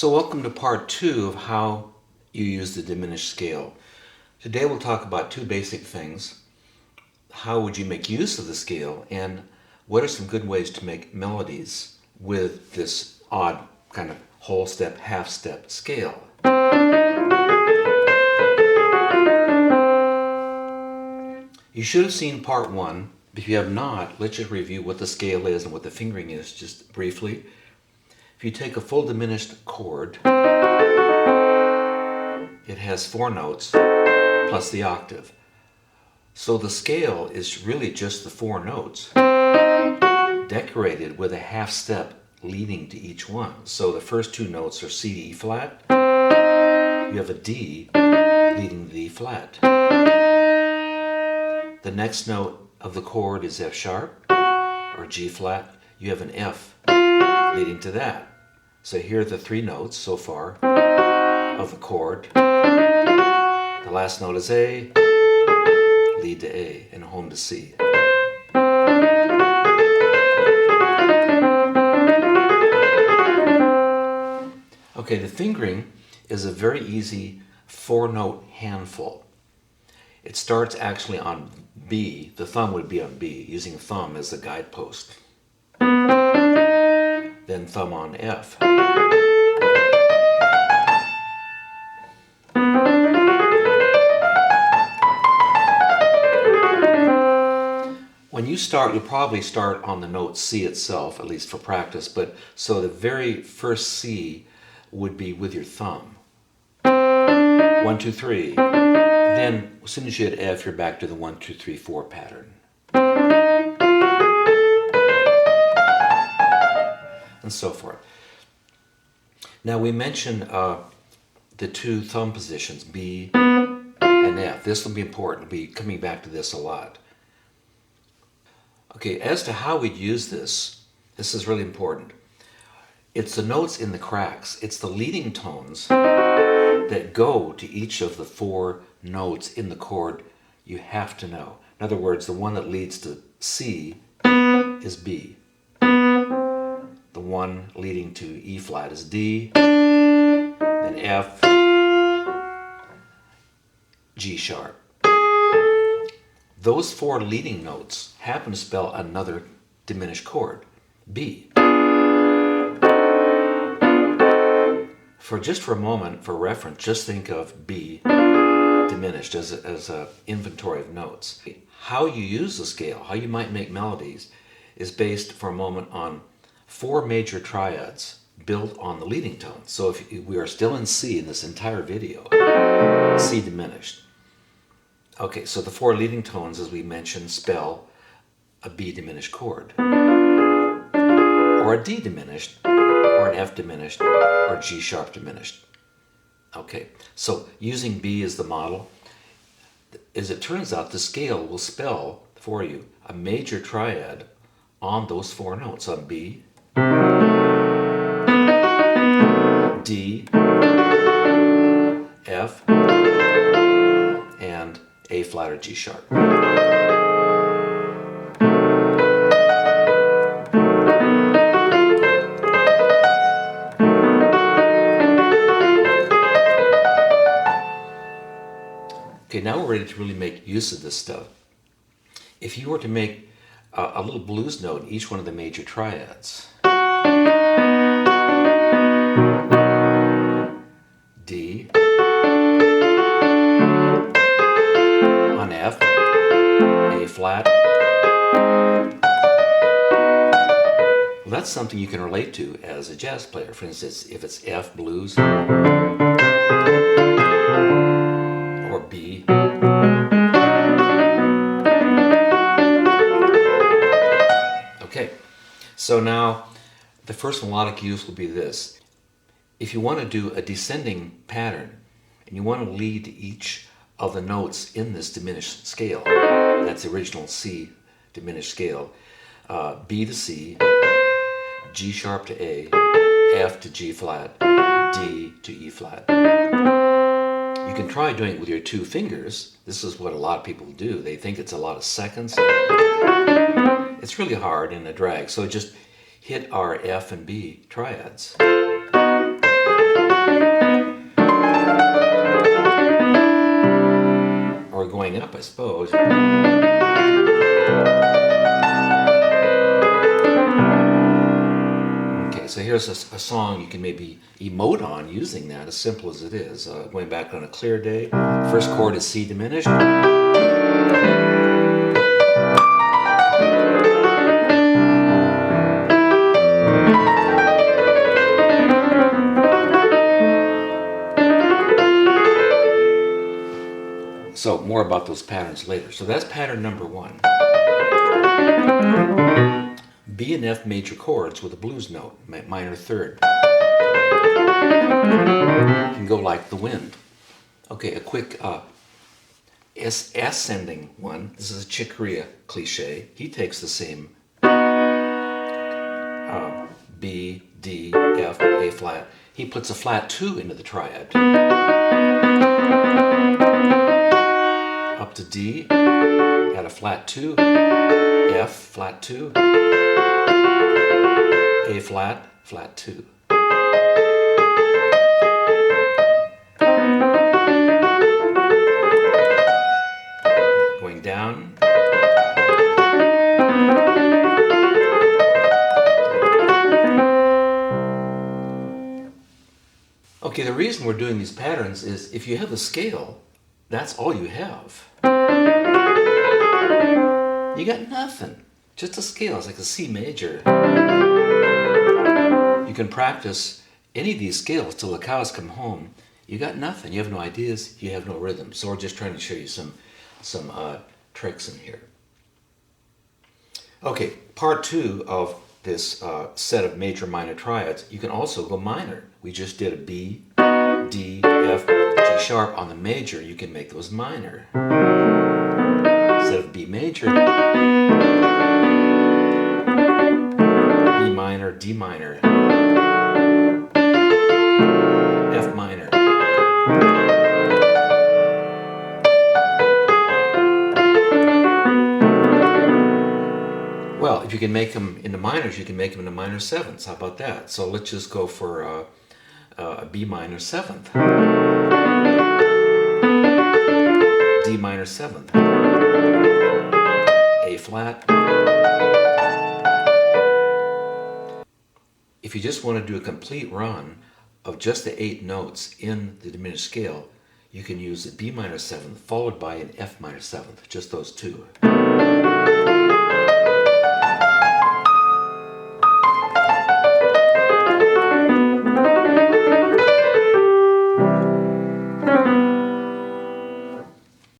So welcome to part 2 of how you use the diminished scale. Today we'll talk about two basic things. How would you make use of the scale, and what are some good ways to make melodies with this odd kind of whole step, half step scale. You should have seen part 1. If you have not, let's just review what the scale is and what the fingering is just briefly. If you take a full diminished chord, it has 4 notes plus the octave. So the scale is really just the 4 notes decorated with a half step leading to each one. So the first 2 notes are C to E flat. You have a D leading to E flat. The next note of the chord is F sharp or G flat. You have an F leading to that. So here are the 3 notes so far of the chord. The last note is A, lead to A, and home to C. Okay, the fingering is a very easy 4-note handful. It starts actually on B. The thumb would be on B, using thumb as the guidepost. Then thumb on F. When you start, you'll probably start on the note C itself, at least for practice, but so the very first C would be with your thumb. 1, 2, 3. Then as soon as you hit F, you're back to the 1, 2, 3, 4 pattern. And so forth. Now we mentioned the 2 thumb positions, B and F. This will be important. We'll be coming back to this a lot. Okay, as to how we'd use this is really important. It's the notes in the cracks. It's the leading tones that go to each of the 4 notes in the chord you have to know. In other words, the one that leads to C is B. The one leading to E flat is D, then F, G sharp. Those 4 leading notes happen to spell another diminished chord, B. For a moment, for reference, just think of B diminished as an inventory of notes. How you use the scale, how you might make melodies, is based for a moment on 4 major triads built on the leading tones. So if we are still in C in this entire video, C diminished. Okay, so the 4 leading tones, as we mentioned, spell a B diminished chord, or a D diminished, or an F diminished, or G sharp diminished. Okay, so using B as the model, as it turns out, the scale will spell for you a major triad on those 4 notes, on B, D, F, and A flat or G sharp. Okay, now we're ready to really make use of this stuff. If you were to make a little blues note in each one of the major triads, D, on F, A flat. Well, that's something you can relate to as a jazz player. For instance, if it's F blues, or B, okay, so now the first melodic use will be this. If you want to do a descending pattern and you want to lead each of the notes in this diminished scale, that's the original C diminished scale, B to C, G sharp to A, F to G flat, D to E flat. You can try doing it with your 2 fingers. This is what a lot of people do. They think it's a lot of seconds. It's really hard in a drag, so just hit our F and B triads. Or going up, I suppose. Okay, so here's a song you can maybe emote on using that, as simple as it is. Going back on a clear day, first chord is C diminished. So more about those patterns later. So that's pattern number one. B and F major chords with a blues note, minor third. Can go like the wind. Okay, a quick ascending one. This is a Chick Corea cliche. He takes the same B, D, F, A flat. He puts a flat 2 into the triad. Up to D, add a flat 2, F, flat 2, A flat, flat 2. Going down. Okay, the reason we're doing these patterns is if you have a scale, that's all you have. You got nothing. Just a scale. It's like a C major. You can practice any of these scales till the cows come home. You got nothing. You have no ideas. You have no rhythm. So we're just trying to show you some tricks in here. Okay, part 2 of this set of major minor triads, you can also go minor. We just did a B, D, F, G sharp on the major. You can make those minor. Instead of B major, B minor, D minor, F minor. Well, if you can make them into minors, you can make them into minor sevenths. How about that? So let's just go for a B minor seventh, D minor seventh, A flat. If you just want to do a complete run of just the 8 notes in the diminished scale, you can use a B minor seventh followed by an F minor seventh, just those two.